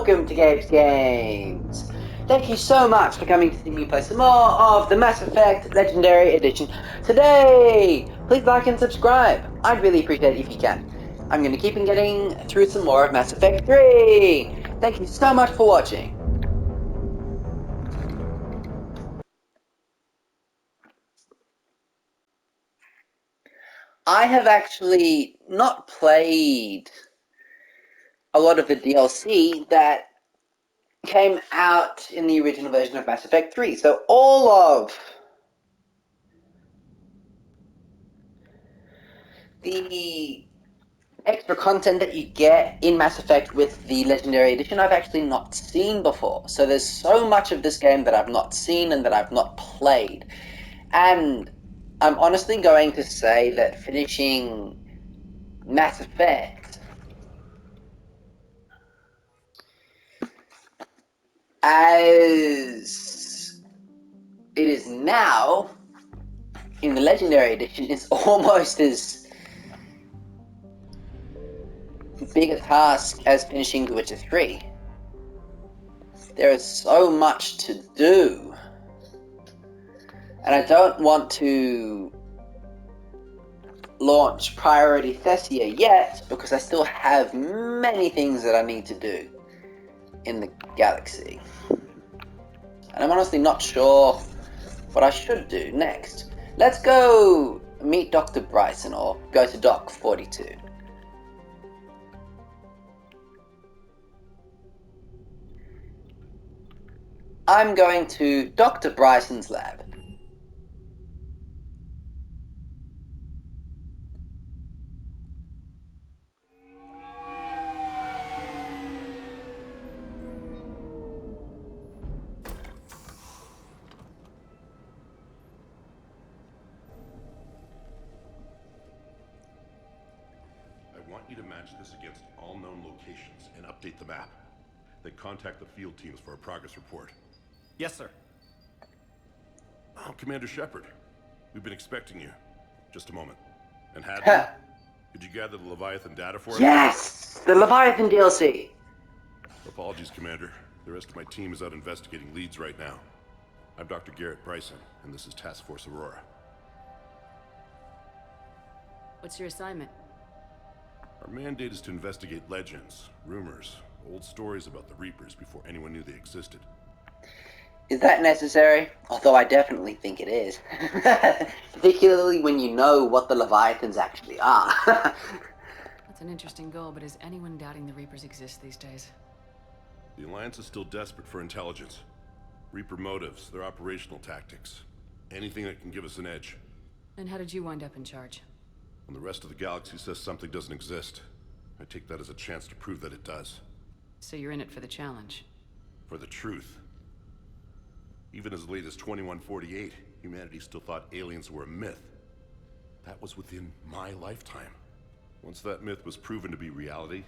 welcome to Gabe's Games. Thank you so much for coming to see me play some more of the Mass Effect Legendary Edition today. Please like and subscribe. I'd really appreciate it if you can. I'm going to keep on getting through some more of Mass Effect 3. Thank you so much for watching. I have actually not played a lot of the DLC that came out in the original version of Mass Effect 3. So all of the extra content that you get in Mass Effect with the Legendary Edition I've actually not seen before. So there's so much of this game that I've not seen and that I've not played. And I'm honestly going to say that finishing Mass Effect as it is now in the Legendary Edition is almost as big a task as finishing The Witcher 3. There is so much to do, and I don't want to launch Priority Thessia yet because I still have many things that I need to do in the galaxy, and I'm honestly not sure what I should do next. Let's go meet Dr. Bryson, or go to Dock 42. I'm going to Dr. Bryson's lab. I want you to match this against all known locations and update the map. Then contact the field teams for a progress report. Yes, sir. Oh, Commander Shepard. We've been expecting you. Just a moment. And Hadley, did you gather the Leviathan data for us? Yes! The Leviathan DLC! Apologies, Commander. The rest of my team is out investigating leads right now. I'm Dr. Garrett Bryson, and this is Task Force Aurora. What's your assignment? Our mandate is to investigate legends, rumors, old stories about the Reapers before anyone knew they existed. Is that necessary? Although I definitely think it is. Particularly when you know what the Leviathans actually are. That's an interesting goal, but is anyone doubting the Reapers exist these days? The Alliance is still desperate for intelligence. Reaper motives, their operational tactics. Anything that can give us an edge. And how did you wind up in charge? When the rest of the galaxy says something doesn't exist, I take that as a chance to prove that it does. So you're in it for the challenge? For the truth. Even as late as 2148, humanity still thought aliens were a myth. That was within my lifetime. Once that myth was proven to be reality,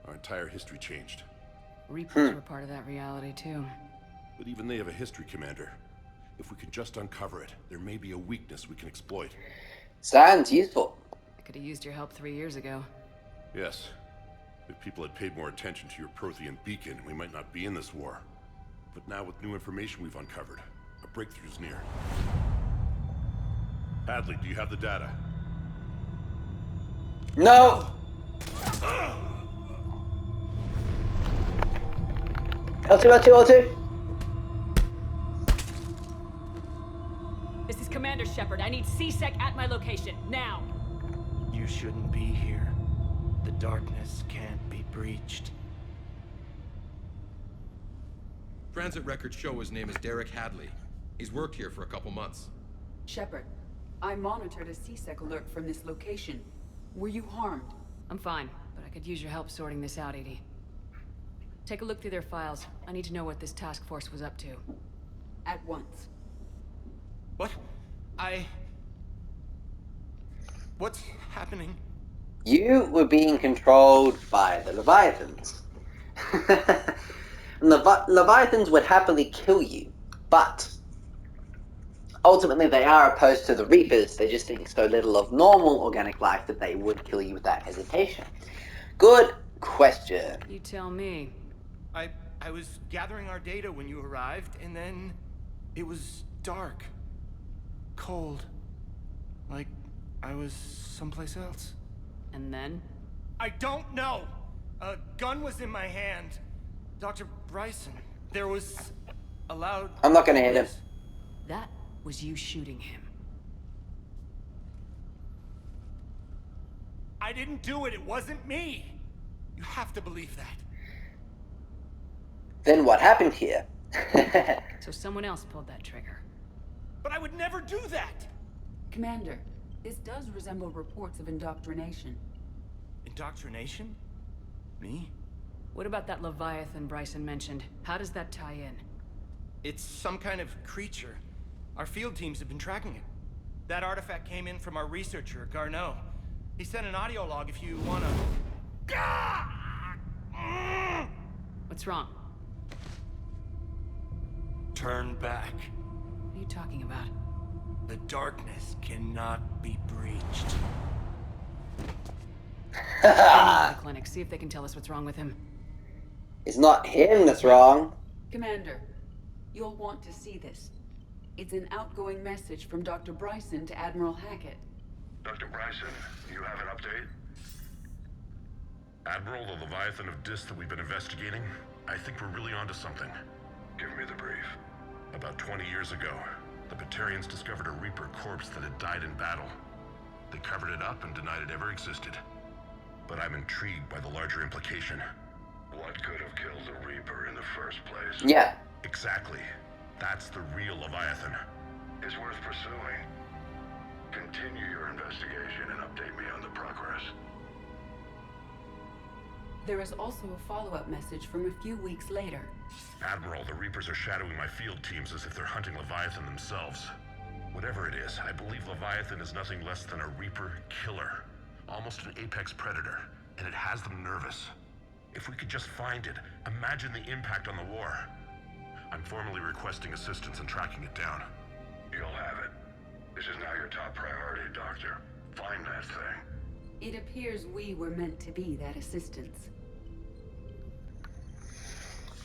our entire history changed. Reapers were part of that reality, too. But even they have a history, Commander. If we can just uncover it, there may be a weakness we can exploit. Sounds useful. I could have used your help 3 years ago. Yes. If people had paid more attention to your Prothean beacon, we might not be in this war. But now with new information we've uncovered, a breakthrough's near. Hadley, do you have the data? No! L2. This is Commander Shepard. I need C-Sec at my location, now! You shouldn't be here. The darkness can't be breached. Transit records show his name is Derek Hadley. He's worked here for a couple months. Shepard, I monitored a C-Sec alert from this location. Were you harmed? I'm fine, but I could use your help sorting this out, EDI. Take a look through their files. I need to know what this task force was up to. At once. What? What's happening? You were being controlled by the Leviathans. And the Leviathans would happily kill you, but ultimately they are opposed to the Reapers. They just think so little of normal organic life that they would kill you without hesitation. Good question. You tell me. I was gathering our data when you arrived, and then it was dark. Cold. Like I was someplace else. And then? I don't know! A gun was in my hand. Dr. Bryson, there was a loud... I'm not gonna hit him. That was you shooting him. I didn't do it, it wasn't me! You have to believe that. Then what happened here? So someone else pulled that trigger. But I would never do that! Commander, this does resemble reports of indoctrination. Indoctrination? Me? What about that Leviathan Bryson mentioned? How does that tie in? It's some kind of creature. Our field teams have been tracking it. That artifact came in from our researcher, Garneau. He sent an audio log if you wanna... What's wrong? Turn back. What are you talking about? The darkness cannot be breached. The clinic, see if they can tell us what's wrong with him. It's not him that's wrong. Commander, you'll want to see this. It's an outgoing message from Dr. Bryson to Admiral Hackett. Dr. Bryson, you have an update? Admiral, the Leviathan of Dis that we've been investigating, I think we're really onto something. Give me the brief. About 20 years ago, the Batarians discovered a Reaper corpse that had died in battle. They covered it up and denied it ever existed. But I'm intrigued by the larger implication. What could have killed the Reaper in the first place? Yeah. Exactly. That's the real Leviathan. It's worth pursuing. Continue your investigation and update me on the progress. There is also a follow-up message from a few weeks later. Admiral, the Reapers are shadowing my field teams as if they're hunting Leviathan themselves. Whatever it is, I believe Leviathan is nothing less than a Reaper killer. Almost an apex predator, and it has them nervous. If we could just find it, imagine the impact on the war. I'm formally requesting assistance in tracking it down. You'll have it. This is now your top priority, Doctor. Find that thing. It appears we were meant to be that assistance.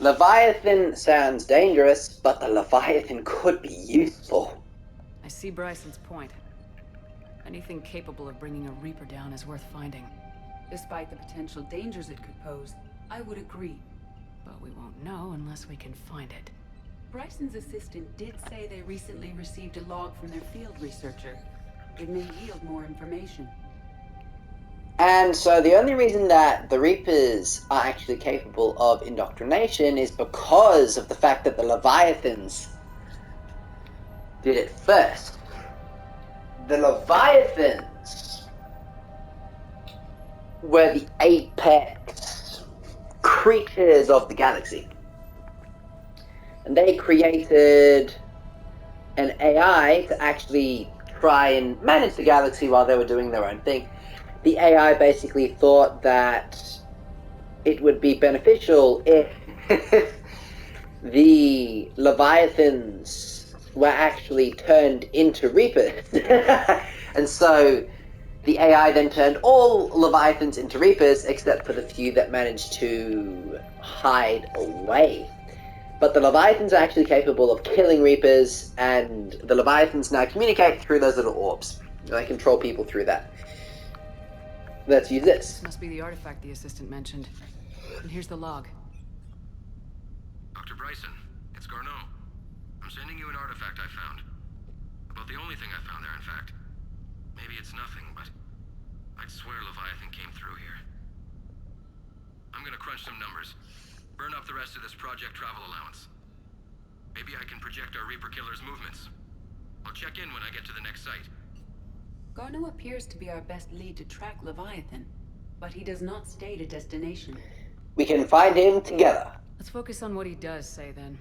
Leviathan sounds dangerous, but the Leviathan could be useful. I see Bryson's point. Anything capable of bringing a Reaper down is worth finding. Despite the potential dangers it could pose, I would agree. But we won't know unless we can find it. Bryson's assistant did say they recently received a log from their field researcher. It may yield more information. And so the only reason that the Reapers are actually capable of indoctrination is because of the fact that the Leviathans did it first. The Leviathans were the apex creatures of the galaxy. And they created an AI to actually try and manage the galaxy while they were doing their own thing. The AI basically thought that it would be beneficial if the Leviathans were actually turned into Reapers. And so the AI then turned all Leviathans into Reapers, except for the few that managed to hide away. But the Leviathans are actually capable of killing Reapers, and the Leviathans now communicate through those little orbs. They control people through that. Let's use this. Must be the artifact the assistant mentioned. And here's the log. Dr. Bryson, it's Garneau. I'm sending you an artifact I found. About the only thing I found there, in fact. Maybe it's nothing, but I'd swear Leviathan came through here. I'm gonna crunch some numbers. Burn up the rest of this project travel allowance. Maybe I can project our Reaper killer's movements. I'll check in when I get to the next site. Garneau appears to be our best lead to track Leviathan, but he does not state a destination. We can find him together. Let's focus on what he does say, then.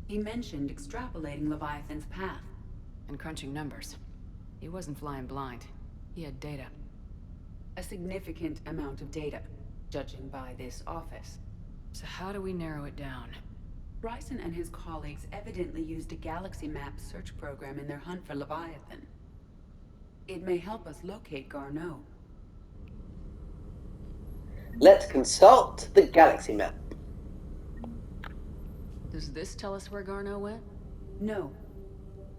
He mentioned extrapolating Leviathan's path. And crunching numbers. He wasn't flying blind. He had data. A significant amount of data, judging by this office. So how do we narrow it down? Bryson and his colleagues evidently used a galaxy map search program in their hunt for Leviathan. It may help us locate Garneau. Let's consult the galaxy map. Does this tell us where Garneau went? No.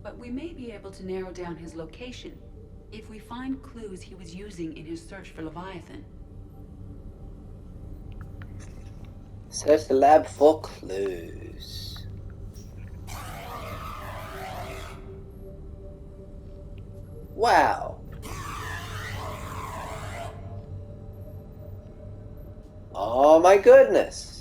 But we may be able to narrow down his location if we find clues he was using in his search for Leviathan. Search the lab for clues. Wow. Oh my goodness.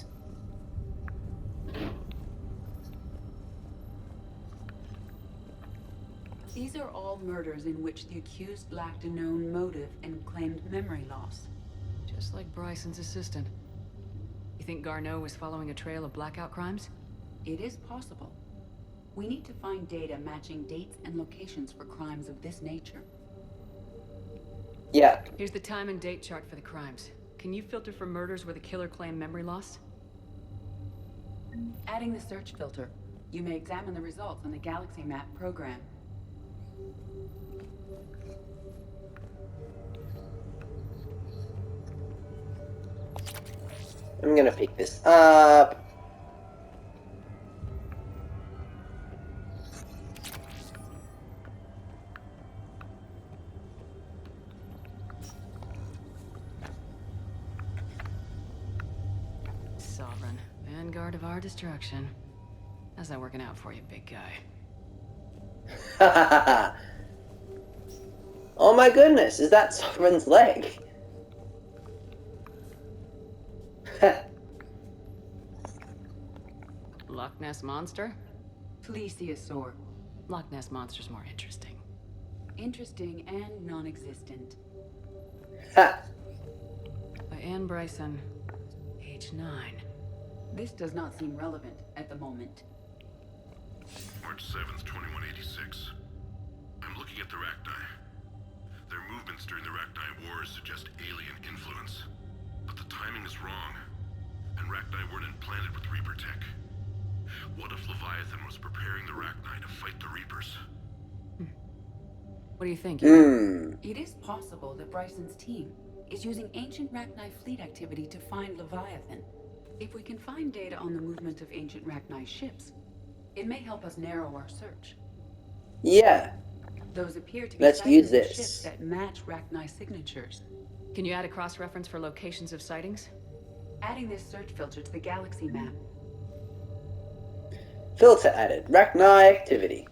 These are all murders in which the accused lacked a known motive and claimed memory loss. Just like Bryson's assistant. You think Garneau was following a trail of blackout crimes? It is possible. We need to find data matching dates and locations for crimes of this nature. Yeah. Here's the time and date chart for the crimes. Can you filter for murders where the killer claimed memory loss? Adding the search filter, you may examine the results on the Galaxy Map program. I'm gonna pick this up. Sovereign. Vanguard of our destruction. How's that working out for you, big guy? Oh my goodness, is that Sovereign's leg? Loch Ness Monster? Plesiosaur. Loch Ness Monster's more interesting. Interesting and non-existent. Ha! By Anne Bryson. Age 9. This does not seem relevant at the moment. March 7th, 2186. I'm looking at the Rachni. Their movements during the Rachni Wars suggest alien influence. But the timing is wrong. And Rachni weren't implanted with Reaper tech. What if Leviathan was preparing the Rachni to fight the Reapers? What do you think? It is possible that Bryson's team is using ancient Rachni fleet activity to find Leviathan. If we can find data on the movement of ancient Rachni ships, it may help us narrow our search. Yeah. Those appear to be Let's sightings use of this. ships that match Rachni signatures. Can you add a cross-reference for locations of sightings? Adding this search filter to the Galaxy Map. Filter added. Rachni activity.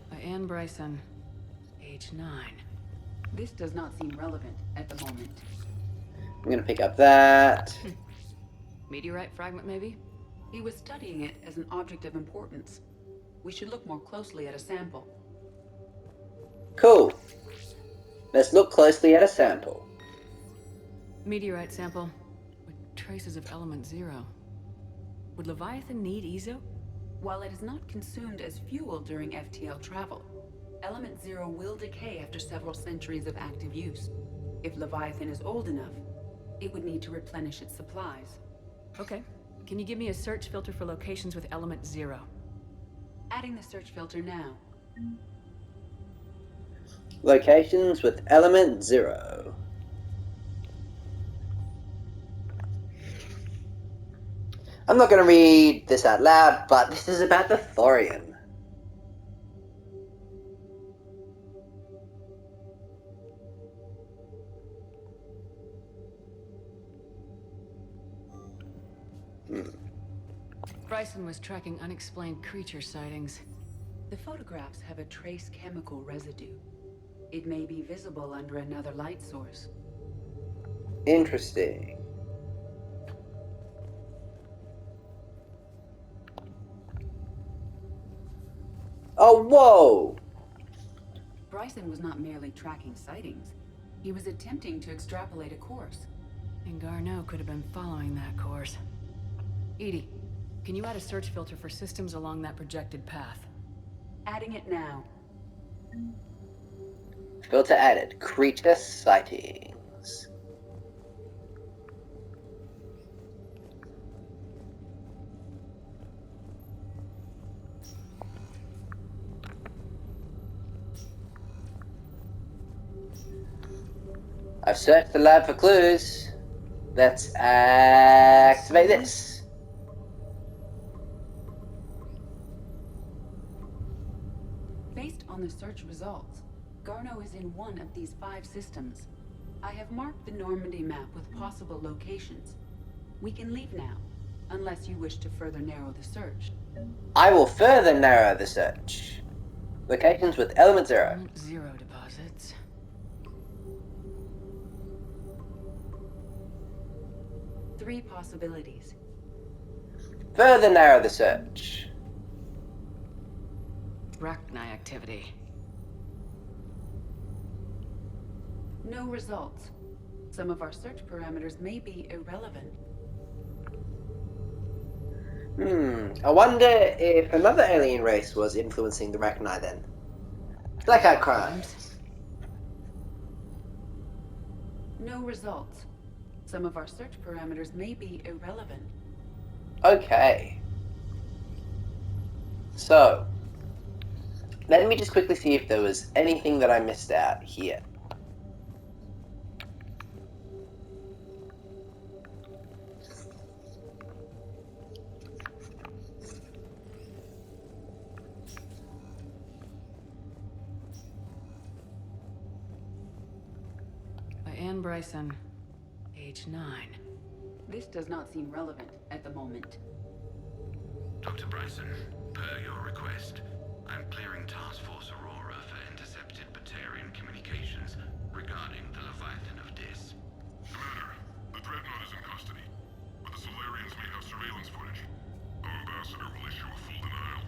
By Anne Bryson. Age 9. This does not seem relevant at the moment. I'm gonna pick up that. Meteorite fragment, maybe? He was studying it as an object of importance. We should look more closely at a sample. Cool. Let's look closely at a sample. Meteorite sample with traces of element 0. Would Leviathan need Ezo? While it is not consumed as fuel during FTL travel, element 0 will decay after several centuries of active use. If Leviathan is old enough, it would need to replenish its supplies. Okay. Can you give me a search filter for locations with element 0? Adding the search filter now. Locations with element 0. I'm not going to read this out loud, but this is about the thorium. Bryson was tracking unexplained creature sightings. The photographs have a trace chemical residue. It may be visible under another light source. Interesting. Oh, whoa! Bryson was not merely tracking sightings. He was attempting to extrapolate a course. And Garneau could have been following that course. Edie, can you add a search filter for systems along that projected path? Adding it now. Filter added. Creature sightings. I've searched the lab for clues. Let's activate this. Based on the search results, Garno is in one of these 5 systems. I have marked the Normandy map with possible locations. We can leave now, unless you wish to further narrow the search. I will further narrow the search. Locations with element 0. Element 0 deposits. Three possibilities. Further narrow the search. Rachni activity. No results. Some of our search parameters may be irrelevant. I wonder if another alien race was influencing the Rachni then. Blackout crimes. No results. Some of our search parameters may be irrelevant. Okay. So, let me just quickly see if there was anything that I missed out here. By Anne Bryson, age 9. This does not seem relevant at the moment. Dr. Bryson, per your request, I'm clearing Task Force Aurora for intercepted Batarian communications regarding the Leviathan of Dis. Commander, the Dreadnought is in custody, but the Solarians may have surveillance footage. Our ambassador will issue a full denial.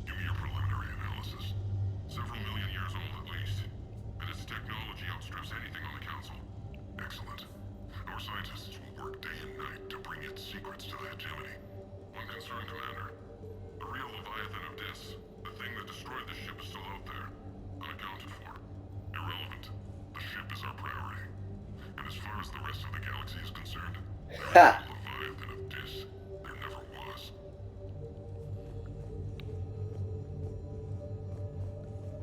Give me your preliminary analysis. Several million years old at least, and its technology outstrips anything on the Council. Excellent. Our scientists will work day and night to bring its secrets to the hegemony. One concern, Commander. The real Leviathan of Dis, the thing that destroyed the ship, is still out there, unaccounted for. Irrelevant. The ship is our priority. And as far as the rest of the galaxy is concerned, there is Ha! no Leviathan of Dis. There never was.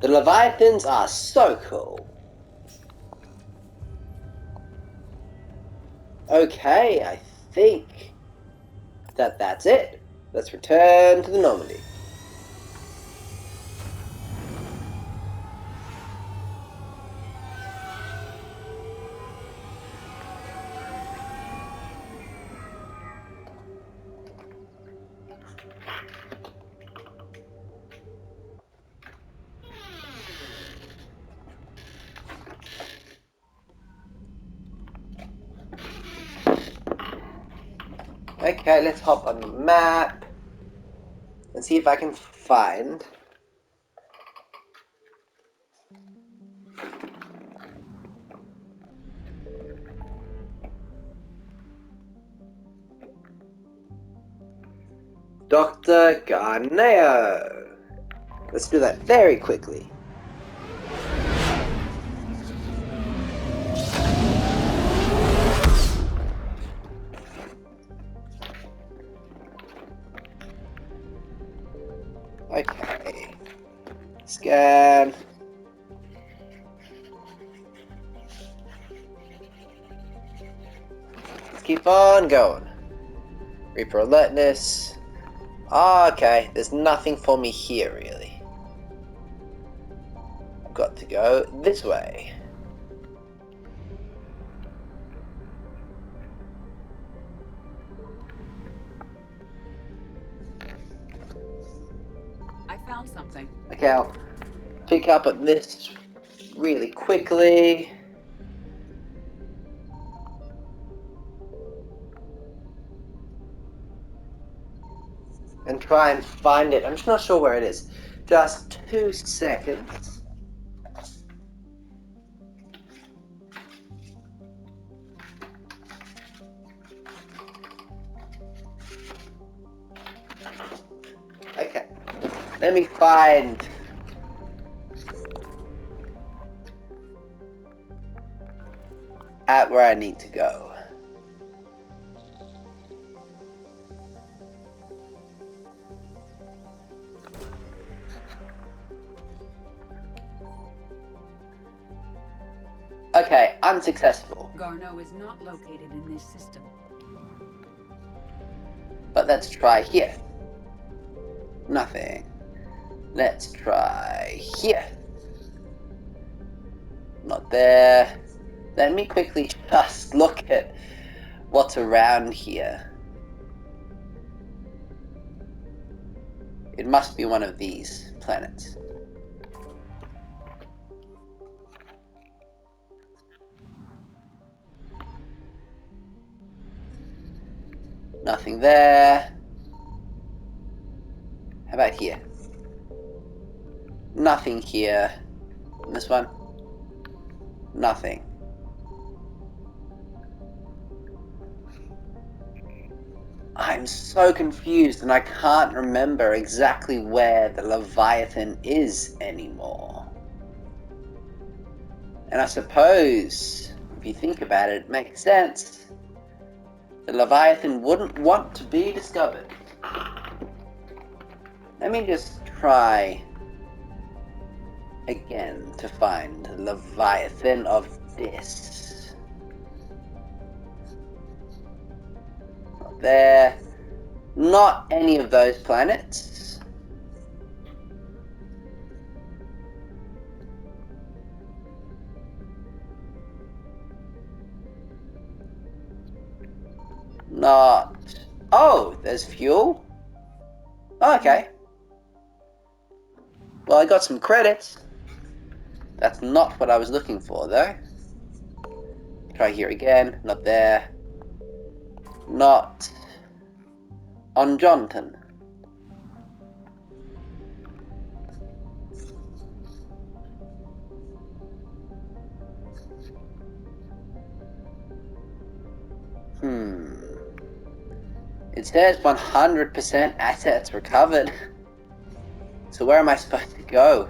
The Leviathans are so cool. Okay, I think that's it. Let's return to the Normandy. Okay, let's hop on the map and see if I can find Dr. Garneo. Let's do that very quickly. Okay. Scan. Let's keep on going. Reaper alertness. Okay, there's nothing for me here really. I've got to go this way. I found something. Okay, I'll pick up at this really quickly. And try and find it. I'm just not sure where it is. Just 2 seconds. Okay. Let me find at where I need to go. Okay, unsuccessful. Garneau is not located in this system. But let's try here. Nothing. Let's try here. Not there. Let me quickly just look at what's around here. It must be one of these planets. Nothing there. How about here? Nothing here. And this one? Nothing. I'm so confused and I can't remember exactly where the Leviathan is anymore. And I suppose, if you think about it, it makes sense. The Leviathan wouldn't want to be discovered. Let me just try again to find the Leviathan of this. Not there. Not any of those planets. Not... Oh, there's fuel? Okay. Well, I got some credits. That's not what I was looking for, though. Try here again. Not there. Not on Johnton. It says 100% assets recovered. So where am I supposed to go?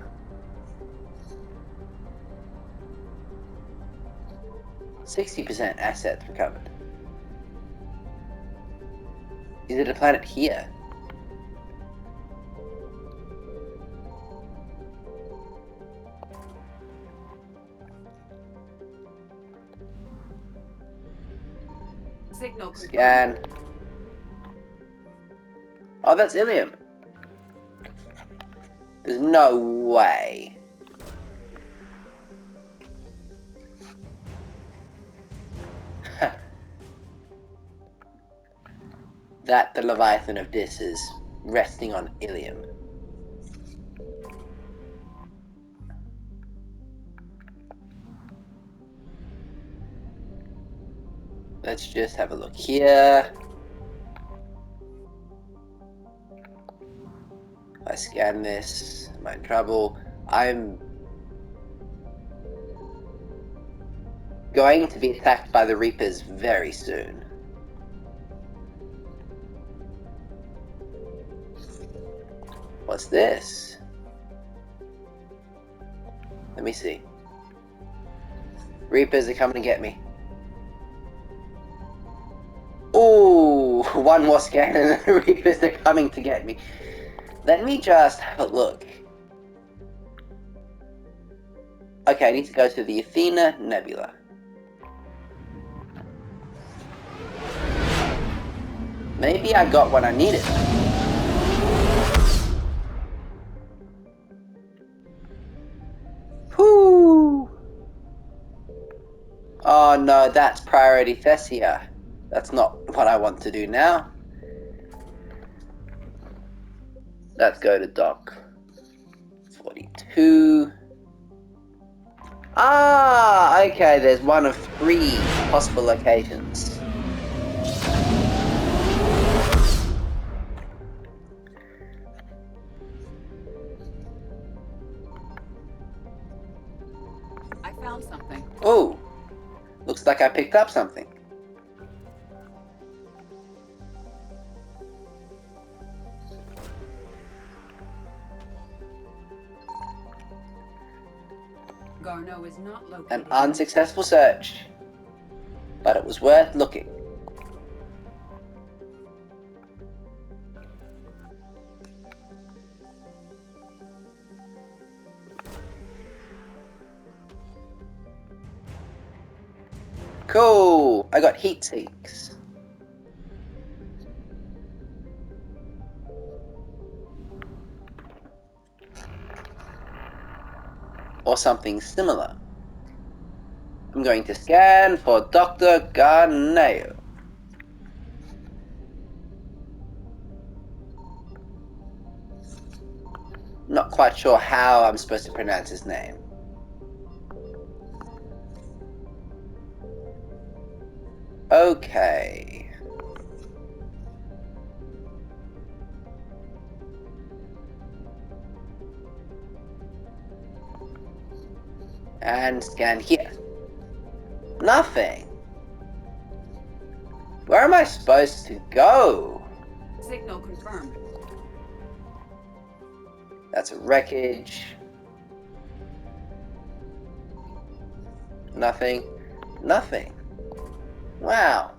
%60 assets recovered. Is it a planet here? Signal Scan. Oh, that's Ilium. There's no way. That the Leviathan of Dis is resting on Ilium. Let's just have a look here. If I scan this, am I in trouble? I'm going to be attacked by the Reapers very soon. What's this? Let me see. Reapers are coming to get me. Ooh, one more scan and the Reapers are coming to get me. Let me just have a look. Okay, I need to go to the Athena Nebula. Maybe I got what I needed. Whoo! Oh no, that's priority Thessia. That's not what I want to do now. Let's go to dock 42. Ah, okay, there's one of 3 possible locations. I found something. Oh, looks like I picked up something. Garneau is not located. An unsuccessful search, but it was worth looking. Cool! I got heat sinks. Or something similar. I'm going to scan for Dr. Garneo. Not quite sure how I'm supposed to pronounce his name. Okay. And scan here. Nothing. Where am I supposed to go? Signal confirmed. That's a wreckage. Nothing. Nothing. Wow.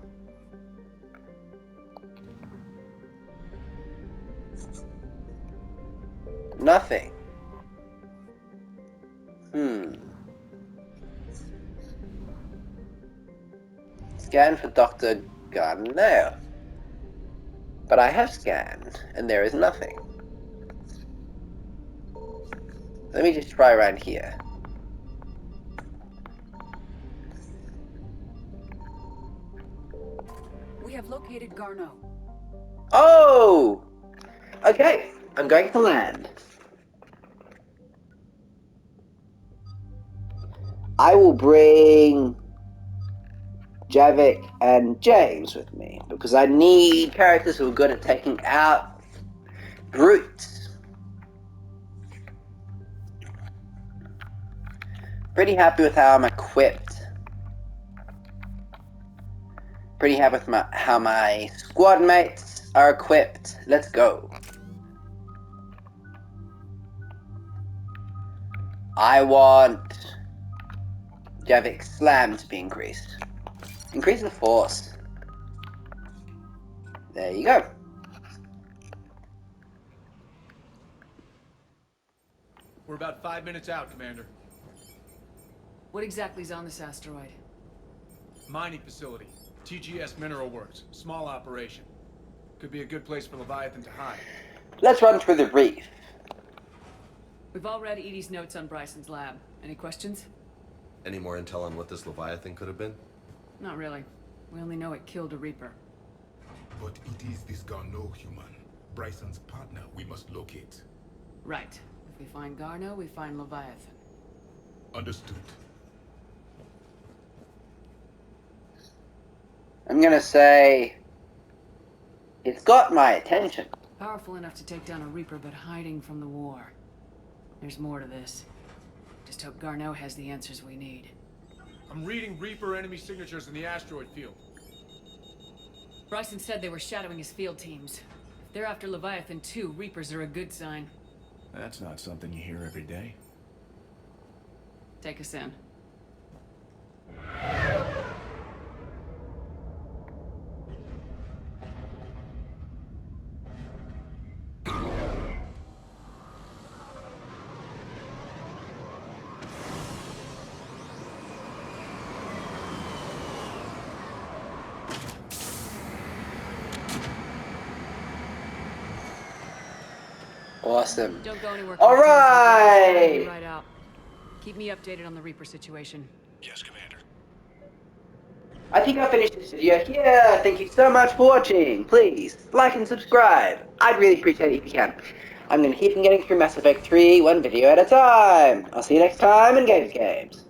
Nothing. Scan for Dr. Garneo. But I have scanned, and there is nothing. Let me just try around here. We have located Garneau. Oh! Okay, I'm going to land. I will bring Javik and James with me, because I need characters who are good at taking out brutes. Pretty happy with how I'm equipped. Pretty happy with how my squad mates are equipped. Let's go. I want Javik's slam to be increased. Increase the force. There you go. We're about 5 minutes out, Commander. What exactly is on this asteroid? Mining facility. TGS Mineral Works. Small operation. Could be a good place for Leviathan to hide. Let's run through the reef. We've all read Edie's notes on Bryson's lab. Any questions? Any more intel on what this Leviathan could have been? Not really. We only know it killed a Reaper. But it is this Garneau human, Bryson's partner, we must locate. Right. If we find Garneau, we find Leviathan. Understood. I'm gonna say it's got my attention. Powerful enough to take down a Reaper, but hiding from the war. There's more to this. Just hope Garneau has the answers we need. I'm reading Reaper enemy signatures in the asteroid field. Bryson said they were shadowing his field teams. If they're after Leviathan too, Reapers are a good sign. That's not something you hear every day. Take us in. Awesome. Don't go anywhere. All Cortez. We'll right. be right out. Keep me updated on the Reaper situation. Yes, Commander. I think I'll finish this video here. Thank you so much for watching. Please like and subscribe. I'd really appreciate it if you can. I'm going to keep on getting through Mass Effect 3 one video at a time. I'll see you next time in Games.